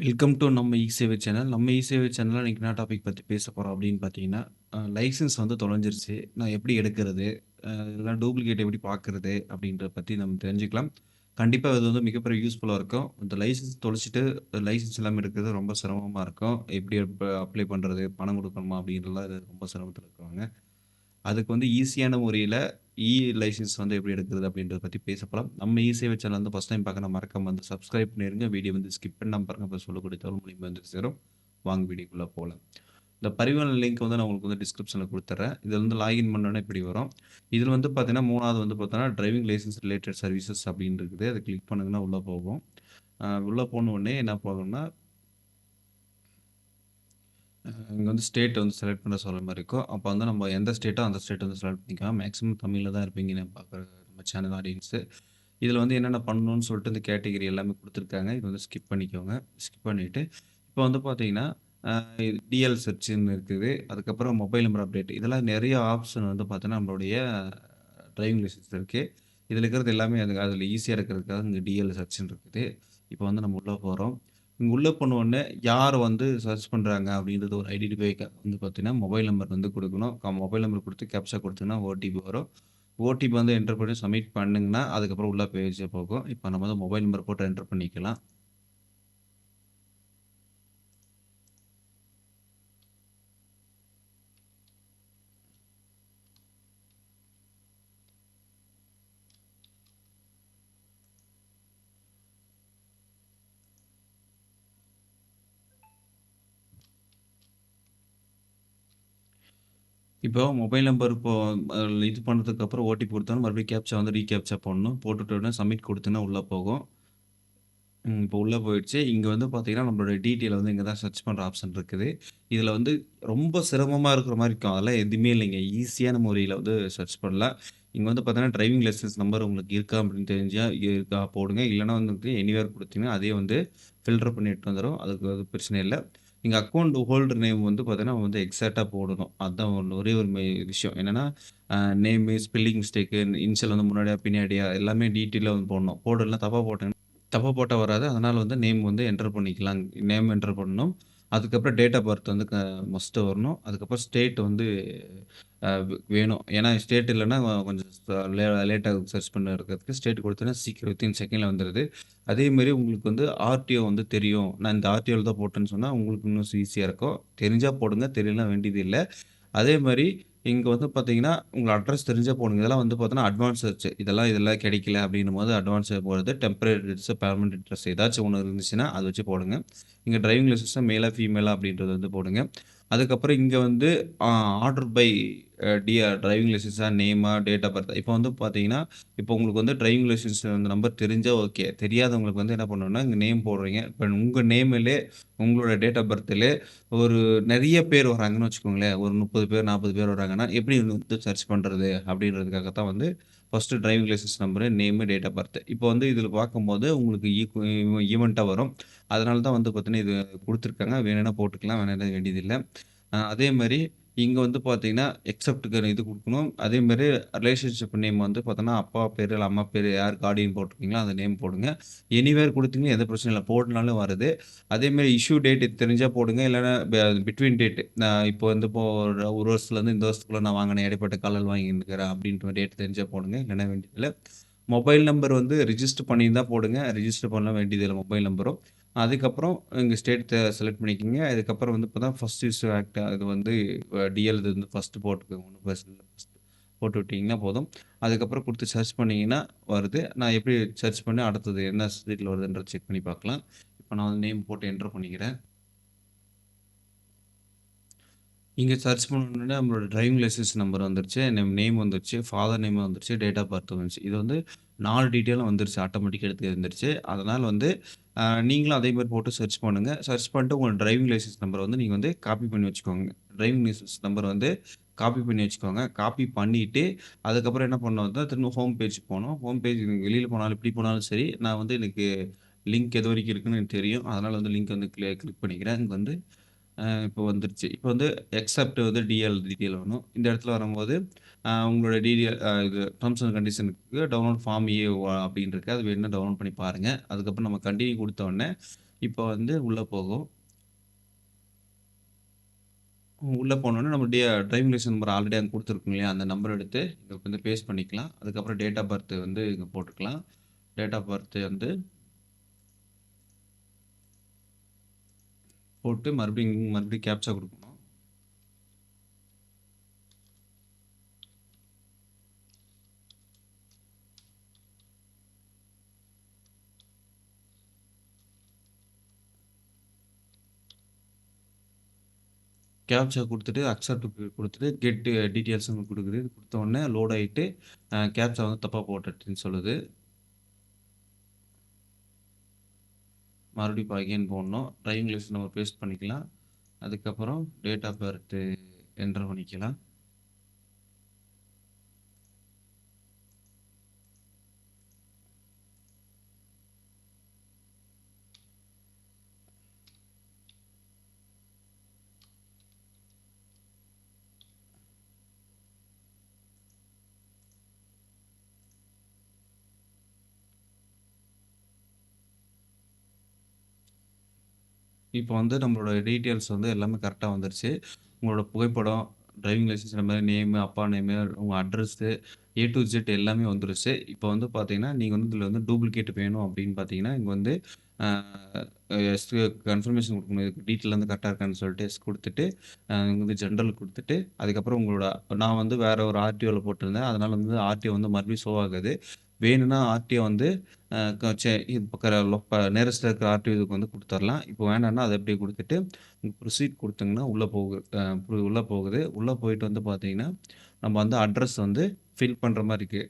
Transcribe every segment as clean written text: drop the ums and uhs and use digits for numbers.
Welcome to நம்ம இ-சேவை channel. நம்ம இ-சேவை சேனல்ல இன்னைக்கு என்ன டாபிக் பத்தி பேச போறோம் அப்படின்னு பார்த்தீங்கன்னா, லைசென்ஸ் வந்து தொலைஞ்சிருச்சு. நான் எப்படி எடுக்கிறது? இல்ல டூப்ளிகேட் எப்படி பார்க்கறது? அப்படின்றத பத்தி நம்ம தெரிஞ்சுக்கலாம். கண்டிப்பா இது வந்து மிகப்பெரிய யூஸ்ஃபுல்லா இருக்கும். இந்த லைசென்ஸ் தொலைச்சுட்டு லைசென்ஸ் இல்லாம எடுக்கிறது ரொம்ப சிரமமா இருக்கும். எப்படி அப்ளை பண்றது? பணம் குடுக்கணுமா? அப்படின்றலாம் இது ரொம்ப சிரமத்துல இருக்குவாங்க. அதுக்கு வந்து ஈஸியான முறையில இ லைசென்ஸ் வந்து எப்படி எடுக்கிறது அப்படின்றத பத்தி பேச போலாம். நம்ம இ-சேவை சேனல் வந்து ஃபர்ஸ்ட் டைம் பார்க்கறனா மறக்காம வந்து சப்ஸ்கிரைப் பண்ணிருங்க. வீடியோ வந்து ஸ்கிப் பண்ணாம பாருங்க. அப்ப சொல்லக்கூடிய தகவல் மூலியமா வந்து சேரும். வாங்க வீடியோக்குள்ள போலாம். இந்த பரிவர்த்தனை லிங்க் வந்து நான் உங்களுக்கு வந்து டிஸ்கிரிப்ஷன்ல குடுத்துர்றேன். இதுல வந்து லாகின் பண்ணோனே இப்படி வரும். இதுல வந்து பார்த்தீங்கன்னா, 3வது வந்து பார்த்தோம்னா, டிரைவிங் லைசென்ஸ் ரிலேட்டட் சர்வீசஸ் அப்படின்னு இருக்குது. அத கிளிக் பண்ணுங்கன்னா உள்ள போகும். உள்ள போன உடனே என்ன போகும்னா, இங்க வந்து ஸ்டேட் வந்து செலக்ட் பண்ண சொல்ற மாரி இருக்கும். அப்ப வந்து நம்ம எந்த ஸ்டேட்டோ அந்த ஸ்டேட் வந்து செலக்ட் பண்ணிக்கலாம். மேக்ஸிமம் தமிழ்ல தான் இருப்பீங்க நான் பார்க்குற நம்ம சேனல் ஆடியன்ஸு. இதுல வந்து என்னென்ன பண்ணணும்னு சொல்லிட்டு இந்த கேட்டகரி எல்லாமே குடுத்துருக்காங்க. இது வந்து ஸ்கிப் பண்ணிக்கோங்க. ஸ்கிப் பண்ணிட்டு, இப்போ வந்து பார்த்தீங்கன்னா, அ டிஎல் சர்ச்ன்னு இருக்குது. அதுக்கப்புறம் மொபைல் நம்பர் அப்டேட். இதெல்லாம் நெறைய ஆப்ஷன் வந்து பார்த்தீங்கன்னா, நம்மளுடைய டிரைவிங் லைசென்ஸ்ல இருக்கு. இதுல இருக்கிறது எல்லாமே அதுல ஈஸியா இருக்கிறதுக்காக இங்க டிஎல் சர்ச்ன்னு இருக்குது. இப்போ வந்து நம்ம உள்ள போறோம். இங்க உள்ள போன உடனே யார் வந்து சர்ச் பண்றாங்க அப்படின்றது ஒரு ஐடென்டிஃபை வந்து பார்த்தீங்கன்னா, மொபைல் நம்பர் வந்து குடுக்கணும். மொபைல் நம்பர் குடுத்து கேப்ச்சா குடுத்தீங்கன்னா ஓடிபி வரும். ஓடிபி வந்து என்டர் பண்ணி சப்மிட் பண்ணீங்கன்னா, அதுக்கப்புறம் உள்ள பேஜ் போகும். இப்ப நம்ம வந்து மொபைல் நம்பர் போட்டு என்டர் பண்ணிக்கலாம். இப்போ மொபைல் நம்பர் இப்போ இது பண்ணதுக்கு அப்புறம் ஓடிபி குடுத்தோம்னா, மறுபடியும் கேப்ச்சா வந்து ரீகேப்ச்சா போடணும். போட்டுட்ட உடனே சப்மிட் குடுத்தீங்கன்னா உள்ள போகும். இப்போ உள்ள போயிடுச்சு. இங்க வந்து பார்த்தீங்கன்னா, நம்மளோட டீட்டெயில் வந்து இங்க தான் சர்ச் பண்ற ஆப்ஷன் இருக்குது. இதுல வந்து ரொம்ப சிரமமா இருக்கிற மாரி இருக்கும். அதெல்லாம் எதுவுமே இல்லைங்க. ஈஸியான முறையில வந்து சர்ச் பண்ணலாம். இங்க வந்து பார்த்தீங்கன்னா, டிரைவிங் லைசென்ஸ் நம்பர் உங்களுக்கு இருக்கா அப்படின்னு தெரிஞ்சா இருக்கா போடுங்க. இல்லன்னா வந்துட்டு எனிவேர் குடுத்தீங்கன்னா, அதே வந்து ஃபில்டர் பண்ணி எடுத்துட்டு வந்துரும். அதுக்கு அது பிரச்சனை இல்ல. நீங்க அக்கவுண்ட் ஹோல்டர் நேம் வந்து பார்த்தீங்கன்னா, வந்து எக்ஸாக்ட்டா போடணும். அதான் ஒரே ஒரு விஷயம். என்னன்னா, நேமு, ஸ்பெல்லிங் மிஸ்டேக்கு, இனிஷியல் வந்து முன்னாடியா, பின்னாடியா எல்லாமே டீட்டெயிலா வந்து போடணும். போடலன்னா தப்பா போட்டீங்கன்னா தப்பா போட்டா வராது. அதனால வந்து நேம் வந்து என்டர் பண்ணிக்கலாம். நேம் என்டர் பண்ணணும். அதுக்கப்புறம் டேட் ஆஃப் பர்த் வந்து மஸ்ட்டு வரணும். அதுக்கப்புறம் ஸ்டேட் வந்து வேணும். ஏன்னா ஸ்டேட் இல்லன்னா கொஞ்சம் லேட் ஆகும் சர்ச் பண்ண இருக்கிறதுக்கு. ஸ்டேட் குடுத்தோன்னா சீக்கிரம் வித்தின் செகண்ட்ல வந்துருது. அதேமாரி உங்களுக்கு வந்து ஆர்டிஓ வந்து தெரியும். நான் இந்த ஆர்டிஓல தான் போட்டேன்னு சொன்னா, உங்களுக்கு இன்னும் ஈஸியா இருக்கும். தெரிஞ்சா போடுங்க. தெரியலனா வேண்டியது இல்ல. அதே மாரி இங்க வந்து பார்த்தீங்கன்னா, உங்க அட்ரஸ் தெரிஞ்சா போடுங்க. இதெல்லாம் வந்து பார்த்தீங்கன்னா, அட்வான்ஸ் சர்ச். இதெல்லாம் கிடைக்கல அப்டின்னும்போது அட்வான்ஸ் போடுறது. டெம்பரரி அட்ரஸ், பெர்மனன்ட் அட்ரஸ் ஏதாச்சும் ஒண்ணு இருந்துச்சுன்னா, அத வச்சு போடுங்க. இங்க டிரைவிங் லைசென்ஸ்ல மேலா, ஃபீமேலா அப்டின்றத வந்து போடுங்க. அதுக்கப்புறம் இங்க வந்து ஆ ஆர்டர் பை டிரைவிங் லைசென்ஸா, நேமா, டேட் ஆஃப் பர்த். இப்போ வந்து பார்த்தீங்கன்னா, இப்போ உங்களுக்கு வந்து டிரைவிங் லைசென்ஸ் அந்த நம்பர் தெரிஞ்சா ஓகே. தெரியாதவங்களுக்கு வந்து என்ன பண்ணணும்னா, இங்க நேம் போடுறீங்க. இப்ப உங்க நேமிலே, உங்களோட டேட் ஆஃப் பர்த்லே ஒரு நெறைய பேர் வராங்கன்னு வச்சுக்கோங்களேன். ஒரு 30 பேர், 40 பேர் வராங்கன்னா, எப்படி வந்து சர்ச் பண்றது? அப்படின்றதுக்காக தான் வந்து first driving licence number, name, date of birth. இப்போ வந்து இதில பார்க்கும்போது உங்களுக்கு ஈவென்ட்டா வரும். அதனால தான் வந்து பார்த்தீங்கன்னா, இது குடுத்துருக்காங்க. வேணும்னா போட்டுக்கலாம். வேணாம்னா வேண்டியதில்ல. அதே மாரி இங்க வந்து பார்த்தீங்கன்னா, எக்செப்ட்க்கு இது குடுக்கணும். அதே மாரி ரிலேஷன்ஷிப் நேம் வந்து பார்த்தோன்னா, அப்பா பேரு, இல்ல அம்மா பேரு யார் கார்டியன் போட்டிருக்கீங்களோ, அந்த நேம் போடுங்க. எனிவேர் குடுத்தீங்கன்னா எந்த பிரச்சனையும் இல்ல. போடனாலும் வருது. அதேமாரி இஷ்யூ டேட் தெரிஞ்சா போடுங்க. இல்லன்னா பிட்வீன் டேட் நான் இப்போ வந்து ஒரு வருஷத்துலேருந்து இந்த வருஷத்துக்குள்ள நான் வாங்கினேன். இடைப்பட்ட காலால் வாங்கியிருக்கிறேன் அப்படின்ற டேட் தெரிஞ்சா போடுங்க. இல்லன்னா வேண்டியதில்ல. மொபைல் நம்பர் வந்து ரிஜிஸ்டர் பண்ணியிருந்தா போடுங்க. ரிஜிஸ்டர் பண்ண வேண்டியதில்ல மொபைல் நம்பரும். அதுக்கப்புறம் இங்க ஸ்டேட் செலக்ட் பண்ணிக்கங்க. அதுக்கப்புறம் வந்து இப்ப தான் ஃபர்ஸ்ட் இஷ்யூ ஆக்ட் அது வந்து டிஎல் இது வந்து ஃபர்ஸ்ட் போட்டுக்கோங்க. ஒண்ணும் பிரச்சனை இல்ல. ஃபர்ஸ்ட் போட்டு விட்டீங்கன்னா போதும். அதுக்கப்புறம் குடுத்து சர்ச் பண்ணீங்கன்னா வருது. நான் எப்படி சர்ச் பண்ணி அடுத்தது என்ன ஸ்ட்ரீட்ல வருதுன்றத செக் பண்ணி பார்க்கலாம். இப்ப நான் வந்து நேம் போட்டு என்டர் பண்ணிக்கிறேன். இங்க சர்ச் பண்ணோனே நம்மளோட டிரைவிங் லைசென்ஸ் நம்பர் வந்துருச்சு. நேம் வந்துருச்சு. ஃபாதர் நேம் வந்துருச்சு. டேட் ஆஃப் பர்த் வந்துருச்சு. இது வந்து 4 டீட்டெயிலும் வந்துருச்சு. ஆட்டோமேட்டிக்கா எடுத்து வந்துருச்சு. அதனால வந்து நீங்களும் அதே மாரி போட்டு சர்ச் பண்ணுங்க. சர்ச் பண்ணிட்டு உங்களோட டிரைவிங் லைசென்ஸ் நம்பர வந்து நீங்க வந்து காப்பி பண்ணி வச்சுக்கோங்க. டிரைவிங் லைசென்ஸ் நம்பர் வந்து காப்பி பண்ணி வச்சுக்கோங்க. காப்பி பண்ணிட்டு, அதுக்கப்புறம் என்ன பண்ணணும்னா, திரும்ப ஹோம் பேஜ் போணும். ஹோம் பேஜ் நீங்க வெளியில போனாலும், எப்படி போனாலும் சரி, நான் வந்து எனக்கு லிங்க் எதுவரைக்கும் இருக்குன்னு எனக்கு தெரியும். அதனால வந்து லிங்க் வந்து கிளிக் பண்ணிக்கிறேன். இங்க வந்து இப்போ வந்துருச்சு. இப்போ வந்து எக்செப்ட் வந்து டிஎல் டீட்டெயில் வரணும். இந்த இடத்துல வரும்போது, உங்களோட டிடிஎல் இது டெர்ம்ஸ் அண்ட் கண்டிஷனுக்கு டவுன்லோட் ஃபார்ம் ஏ அப்படின்னு இருக்கு. அது வேணும்னா டவுன்லோட் பண்ணி பாருங்க. அதுக்கப்புறம் நம்ம கன்டின்யூ குடுத்த உடனே, இப்போ வந்து உள்ள போகும். உள்ள போனோனே நம்ம டிரைவிங் லைசென்ஸ் நம்பர் ஆல்ரெடி அங்க குடுத்துருக்கோம் இல்லையா? அந்த நம்பர் எடுத்து இங்க வந்து பேஸ்ட் பண்ணிக்கலாம். அதுக்கப்புறம் டேட் ஆஃப் பர்த் வந்து இங்க போட்டுக்கலாம். டேட் ஆஃப் பர்த் வந்து போட்டு மறுபடியும் கேப்ச்சா குடுக்கணும். கேப்ச்சா குடுத்துட்டு, அக்செப்ட் குடுத்துட்டு, கெட் டீட்டெயில்ஸ்ன்னு குடுக்குது. குடுத்த உடனே லோட் ஆயிட்டு, கேப்ச்சா வந்து தப்பா போட்டுட்டுன்னு சொல்லுது. மறுபடியும் இப்போ அகைன் போடணும். டிரைவிங் லைசென்ஸ் நம்பர் பேஸ்ட் பண்ணிக்கலாம். அதுக்கப்புறம் டேட் ஆஃப் பர்த் என்டர் பண்ணிக்கலாம். இப்போ வந்து நம்மளோட டீட்டெயில்ஸ் வந்து எல்லாமே கரெக்ட்டா வந்துருச்சு. உங்களோட புகைப்படம், டிரைவிங் லைசென்ஸ் நம்பர், நேமு, அப்பா நேமு, உங்க அட்ரஸு, ஏ டூ இசட் எல்லாமே வந்துருச்சு. இப்போ வந்து பார்த்தீங்கன்னா, நீங்க வந்து இதில வந்து டூப்ளிகேட் வேணும் அப்படின்னு பார்த்தீங்கன்னா, இங்க வந்து அ எஸ் கன்ஃபர்மேஷன் குடுக்கணும். இதுக்கு டீட்டெயில் வந்து கரெக்ட்டா இருக்கான்னு சொல்லிட்டு எஸ் குடுத்துட்டு, இங்க வந்து ஜெனரல் குடுத்துட்டு, அதுக்கப்புறம் உங்களோட நான் வந்து வேற ஒரு ஆர்டிஓல போட்டிருந்தேன். அதனால வந்து ஆர்டிஓ வந்து மறுபடியும் ஷோ ஆகாது. வேணும்னா ஆர்டிஓ வந்து அ க சே இது பக்க நியரஸ்ட்ல இருக்கிற ஆர்டிஓ இதுக்கு வந்து குடுத்துரலாம். இப்போ வேணாம்னா அத அப்படியே குடுத்துட்டு, ப்ரொசீட் குடுத்தீங்கன்னா உள்ள போகு அ உள்ள போகுது. உள்ள போயிட்டு வந்து பார்த்தீங்கன்னா, நம்ம வந்து அட்ரஸ் வந்து ஃபில் பண்ற மாரி இருக்கு.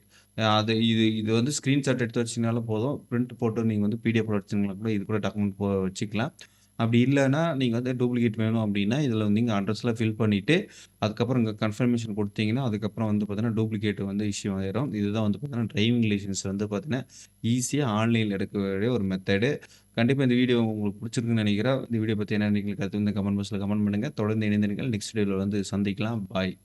அது இது இது வந்து ஸ்கிரீன்ஷாட் எடுத்து வச்சீங்கனாலும் போதும். பிரிண்ட் போட்டு நீங்க வந்து பிடிஎஃப்ல வச்சீங்கன்னா கூட இது கூட டாக்குமெண்ட் வச்சுக்கலாம். அப்படி இல்லன்னா, நீங்க வந்து டூப்ளிகேட் வேணும் அப்படின்னா, இதில வந்து நீங்க அட்ரஸ்லாம் ஃபில் பண்ணிட்டு, அதுக்கப்புறம் இங்க கன்ஃபர்மேஷன் குடுத்தீங்கன்னா, அதுக்கப்புறம் வந்து பார்த்தீங்கன்னா, டூப்ளிகேட் வந்து இஷ்யூ ஆயிரும். இதுதான் வந்து பார்த்தீங்கன்னா, டிரைவிங் லைசென்ஸ் வந்து பார்த்தீங்கன்னா, ஈஸியா ஆன்லைன்ல எடுக்கக்கூடிய ஒரு மெத்தடு. கண்டிப்பா இந்த வீடியோ உங்களுக்கு புடிச்சிருக்குன்னு நெனைக்கிறேன். இந்த வீடியோ பத்தி என்ன நெனைக்கிறீங்க கருத்து வந்து கமெண்ட் பாக்ஸ்ல கமெண்ட் பண்ணுங்க. தொடர்ந்து இணைந்திருங்கள். நெக்ஸ்ட் வீடியோல வந்து சந்திக்கலாம். பாய்.